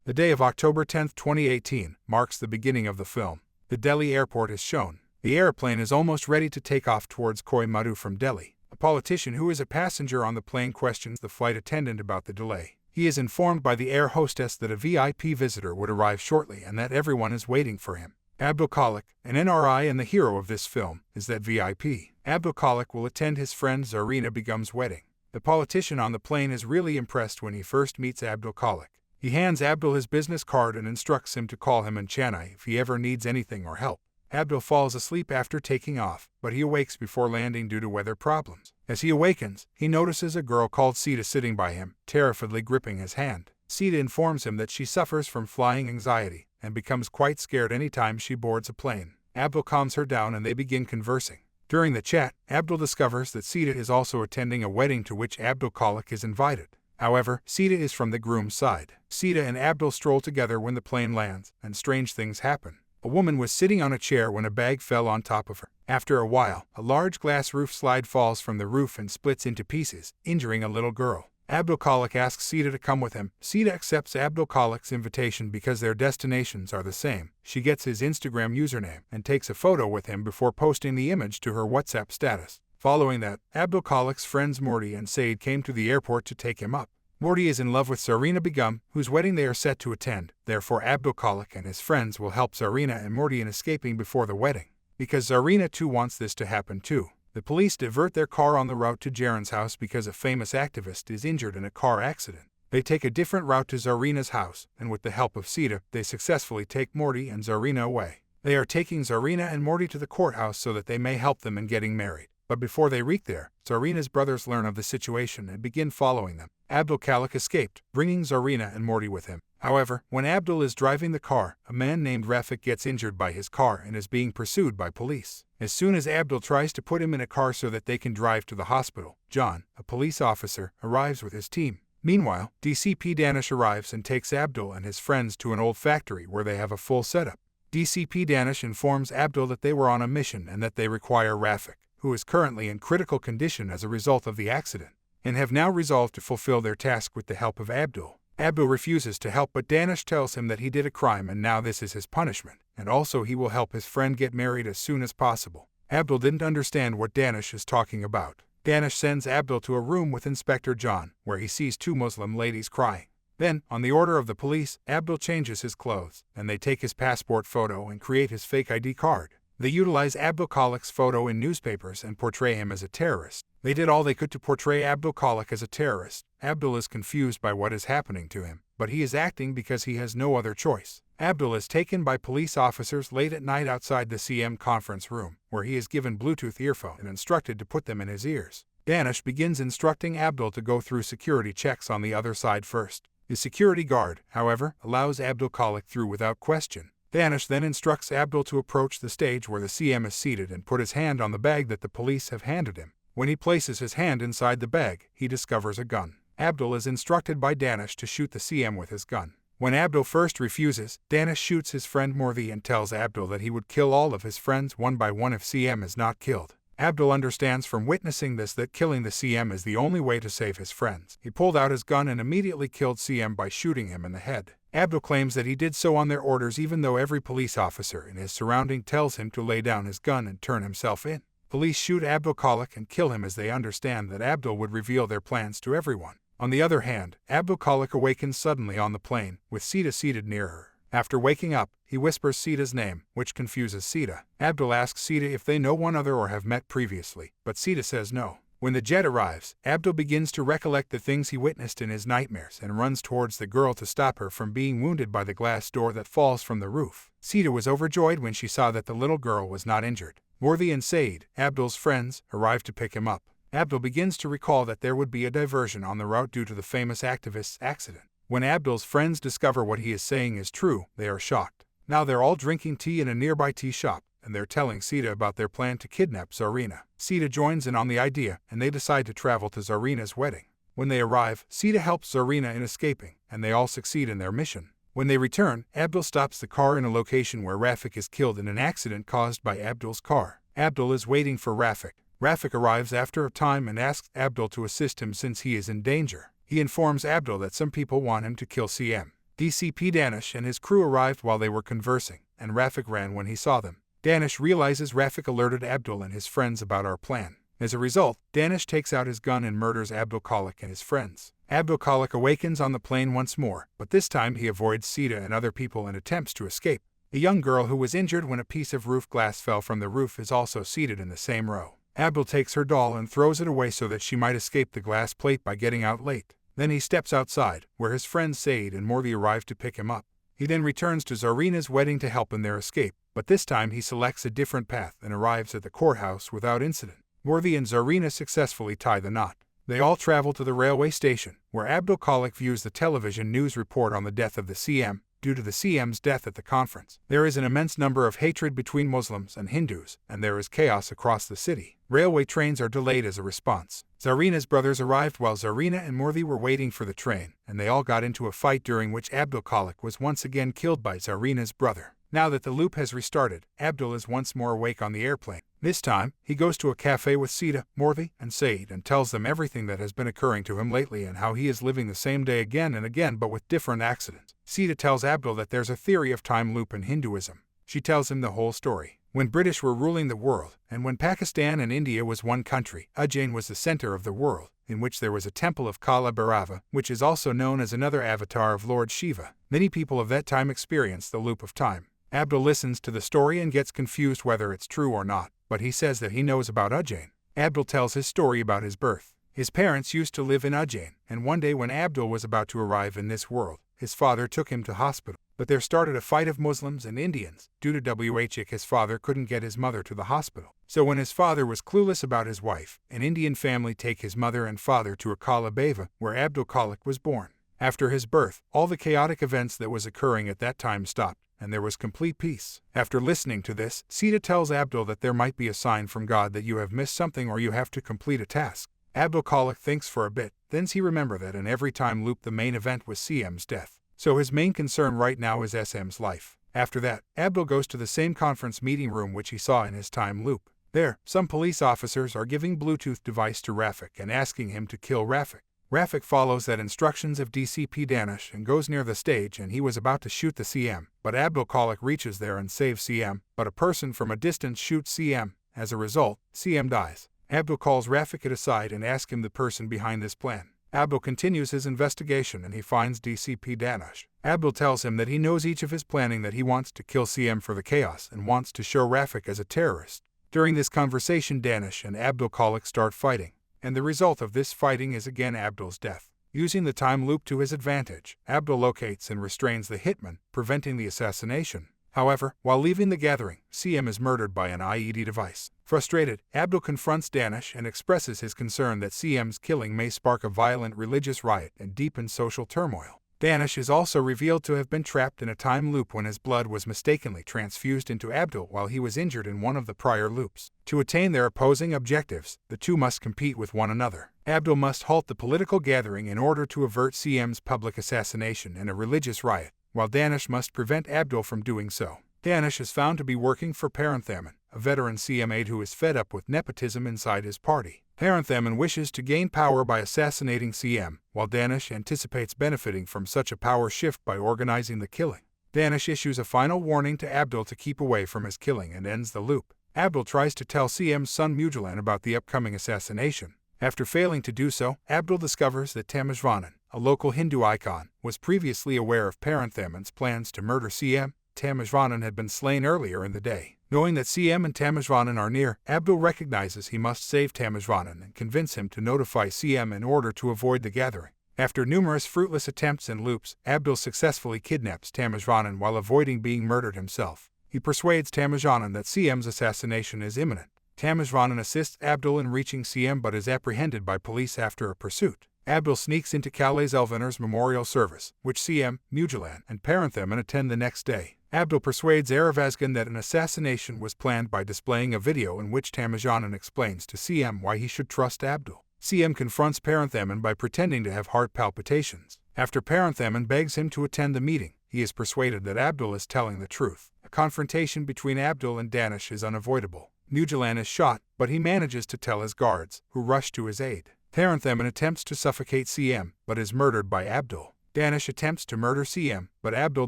The day of October 10, 2018, marks the beginning of the film. The Delhi airport is shown. The airplane is almost ready to take off towards Coimbatore from Delhi. A politician who is a passenger on the plane questions the flight attendant about the delay. He is informed by the air hostess that a VIP visitor would arrive shortly and that everyone is waiting for him. Abdul Khalik, an NRI and the hero of this film, is that VIP. Abdul Khalik will attend his friend Zarina Begum's wedding. The politician on the plane is really impressed when he first meets Abdul Khalik. He hands Abdul his business card and instructs him to call him in Chennai if he ever needs anything or help. Abdul falls asleep after taking off, but he awakes before landing due to weather problems. As he awakens, he notices a girl called Sita sitting by him, terrifiedly gripping his hand. Sita informs him that she suffers from flying anxiety and becomes quite scared anytime she boards a plane. Abdul calms her down and they begin conversing. During the chat, Abdul discovers that Sita is also attending a wedding to which Abdul Khalik is invited. However, Sita is from the groom's side. Sita and Abdul stroll together when the plane lands, and strange things happen. A woman was sitting on a chair when a bag fell on top of her. After a while, a large glass roof slide falls from the roof and splits into pieces, injuring a little girl. Abdul Khalik asks Sita to come with him. Sita accepts Abdul Khalik's invitation because their destinations are the same. She gets his Instagram username and takes a photo with him before posting the image to her WhatsApp status. Following that, Abdul Khalik's friends Morty and Said came to the airport to take him up. Morty is in love with Zarina Begum, whose wedding they are set to attend. Therefore, Abdul Khalik and his friends will help Zarina and Morty in escaping before the wedding. Because Zarina too wants this to happen too. The police divert their car on the route to Jaren's house because a famous activist is injured in a car accident. They take a different route to Zarina's house, and with the help of Sita, they successfully take Morty and Zarina away. They are taking Zarina and Morty to the courthouse so that they may help them in getting married. But before they reach there, Zarina's brothers learn of the situation and begin following them. Abdul Khalik escaped, bringing Zarina and Morty with him. However, when Abdul is driving the car, a man named Rafik gets injured by his car and is being pursued by police. As soon as Abdul tries to put him in a car so that they can drive to the hospital, John, a police officer, arrives with his team. Meanwhile, DCP Danish arrives and takes Abdul and his friends to an old factory where they have a full setup. DCP Danish informs Abdul that they were on a mission and that they require Rafik, who is currently in critical condition as a result of the accident, and have now resolved to fulfill their task with the help of Abdul. Abdul refuses to help, but Danish tells him that he did a crime and now this is his punishment, and also he will help his friend get married as soon as possible. Abdul didn't understand what Danish is talking about. Danish sends Abdul to a room with Inspector John, where he sees two Muslim ladies crying. Then, on the order of the police, Abdul changes his clothes, and they take his passport photo and create his fake ID card. They utilize Abdul Khalik's photo in newspapers and portray him as a terrorist. They did all they could to portray Abdul Khalik as a terrorist. Abdul is confused by what is happening to him, but he is acting because he has no other choice. Abdul is taken by police officers late at night outside the CM conference room, where he is given Bluetooth earphones and instructed to put them in his ears. Danish begins instructing Abdul to go through security checks on the other side first. The security guard, however, allows Abdul Khalik through without question. Danish then instructs Abdul to approach the stage where the CM is seated and put his hand on the bag that the police have handed him. When he places his hand inside the bag, he discovers a gun. Abdul is instructed by Danish to shoot the CM with his gun. When Abdul first refuses, Danish shoots his friend Morthy and tells Abdul that he would kill all of his friends one by one if CM is not killed. Abdul understands from witnessing this that killing the CM is the only way to save his friends. He pulled out his gun and immediately killed CM by shooting him in the head. Abdul claims that he did so on their orders even though every police officer in his surrounding tells him to lay down his gun and turn himself in. Police shoot Abdul Khalik and kill him as they understand that Abdul would reveal their plans to everyone. On the other hand, Abdul Khalik awakens suddenly on the plane, with Sita seated near her. After waking up, he whispers Sita's name, which confuses Sita. Abdul asks Sita if they know one another or have met previously, but Sita says no. When the jet arrives, Abdul begins to recollect the things he witnessed in his nightmares and runs towards the girl to stop her from being wounded by the glass door that falls from the roof. Sita was overjoyed when she saw that the little girl was not injured. Morthy and Said, Abdul's friends, arrive to pick him up. Abdul begins to recall that there would be a diversion on the route due to the famous activist's accident. When Abdul's friends discover what he is saying is true, they are shocked. Now they're all drinking tea in a nearby tea shop, and they're telling Sita about their plan to kidnap Zarina. Sita joins in on the idea, and they decide to travel to Zarina's wedding. When they arrive, Sita helps Zarina in escaping, and they all succeed in their mission. When they return, Abdul stops the car in a location where Rafik is killed in an accident caused by Abdul's car. Abdul is waiting for Rafik. Rafik arrives after a time and asks Abdul to assist him since he is in danger. He informs Abdul that some people want him to kill CM. DCP Danish and his crew arrived while they were conversing, and Rafik ran when he saw them. Danish realizes Rafik alerted Abdul and his friends about our plan. As a result, Danish takes out his gun and murders Abdul Khalik and his friends. Abdul Khalik awakens on the plane once more, but this time he avoids Sita and other people and attempts to escape. A young girl who was injured when a piece of roof glass fell from the roof is also seated in the same row. Abdul takes her doll and throws it away so that she might escape the glass plate by getting out late. Then he steps outside, where his friends Said and Morvi arrive to pick him up. He then returns to Zarina's wedding to help in their escape, but this time he selects a different path and arrives at the courthouse without incident. Morvi and Zarina successfully tie the knot. They all travel to the railway station, where Abdul Khalik views the television news report on the death of the CM, due to the CM's death at the conference. There is an immense number of hatred between Muslims and Hindus, and there is chaos across the city. Railway trains are delayed as a response. Zarina's brothers arrived while Zarina and Morvi were waiting for the train, and they all got into a fight during which Abdul Khalik was once again killed by Zarina's brother. Now that the loop has restarted, Abdul is once more awake on the airplane. This time, he goes to a cafe with Sita, Morvi, and Said and tells them everything that has been occurring to him lately and how he is living the same day again and again but with different accidents. Sita tells Abdul that there's a theory of time loop in Hinduism. She tells him the whole story. When British were ruling the world, and when Pakistan and India was one country, Ujjain was the center of the world, in which there was a temple of Kala Bhairava, which is also known as another avatar of Lord Shiva. Many people of that time experienced the loop of time. Abdul listens to the story and gets confused whether it's true or not, but he says that he knows about Ujjain. Abdul tells his story about his birth. His parents used to live in Ujjain, and one day when Abdul was about to arrive in this world, his father took him to hospital. But there started a fight of Muslims and Indians. Due to WHIC, his father couldn't get his mother to the hospital. So when his father was clueless about his wife, an Indian family take his mother and father to Akala Beva, where Abdul Khalik was born. After his birth, all the chaotic events that was occurring at that time stopped, and there was complete peace. After listening to this, Sita tells Abdul that there might be a sign from God that you have missed something or you have to complete a task. Abdul Khalik thinks for a bit, then he remembers that in every time loop the main event was CM's death. So his main concern right now is SM's life. After that, Abdul goes to the same conference meeting room which he saw in his time loop. There, some police officers are giving Bluetooth device to Rafik and asking him to kill Rafik. Rafik follows that instructions of DCP Danish and goes near the stage, and he was about to shoot the CM, but Abdul Khalik reaches there and saves CM, but a person from a distance shoots CM. As a result, CM dies. Abdul calls Rafik aside and asks him the person behind this plan. Abdul continues his investigation and he finds DCP Danish. Abdul tells him that he knows each of his planning, that he wants to kill CM for the chaos and wants to show Rafik as a terrorist. During this conversation, Danish and Abdul Khalik start fighting, and the result of this fighting is again Abdul's death. Using the time loop to his advantage, Abdul locates and restrains the hitman, preventing the assassination. However, while leaving the gathering, CM is murdered by an IED device. Frustrated, Abdul confronts Danish and expresses his concern that CM's killing may spark a violent religious riot and deepen social turmoil. Danish is also revealed to have been trapped in a time loop when his blood was mistakenly transfused into Abdul while he was injured in one of the prior loops. To attain their opposing objectives, the two must compete with one another. Abdul must halt the political gathering in order to avert CM's public assassination and a religious riot, while Danish must prevent Abdul from doing so. Danish is found to be working for Paranthaman, a veteran CM aide who is fed up with nepotism inside his party. Paranthaman wishes to gain power by assassinating CM, while Danish anticipates benefiting from such a power shift by organizing the killing. Danish issues a final warning to Abdul to keep away from his killing and ends the loop. Abdul tries to tell CM's son Mujalan about the upcoming assassination. After failing to do so, Abdul discovers that Tamajvanan, a local Hindu icon, was previously aware of Paranthaman's plans to murder CM. Tamajvanan had been slain earlier in the day. Knowing that CM and Tamajvanan are near, Abdul recognizes he must save Tamajvanan and convince him to notify CM in order to avoid the gathering. After numerous fruitless attempts and loops, Abdul successfully kidnaps Tamajvanan while avoiding being murdered himself. He persuades Tamajvanan that CM's assassination is imminent. Tamajvanan assists Abdul in reaching CM but is apprehended by police after a pursuit. Abdul sneaks into Calais Elvener's memorial service, which CM, Mujalan, and Paranthaman attend the next day. Abdul persuades Aravazgan that an assassination was planned by displaying a video in which Tamajvanan explains to CM why he should trust Abdul. CM confronts Paranthaman by pretending to have heart palpitations. After Paranthaman begs him to attend the meeting, he is persuaded that Abdul is telling the truth. A confrontation between Abdul and Danish is unavoidable. Mujalan is shot, but he manages to tell his guards, who rush to his aid. Paranthaman attempts to suffocate CM, but is murdered by Abdul. Danish attempts to murder CM, but Abdul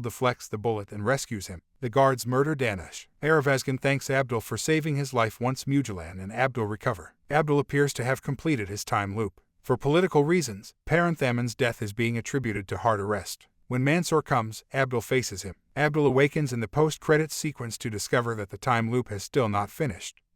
deflects the bullet and rescues him. The guards murder Danish. Aravazgan thanks Abdul for saving his life once Mujalan and Abdul recover. Abdul appears to have completed his time loop. For political reasons, Paranthaman's death is being attributed to hard arrest. When Mansoor comes, Abdul faces him. Abdul awakens in the post-credits sequence to discover that the time loop has still not finished.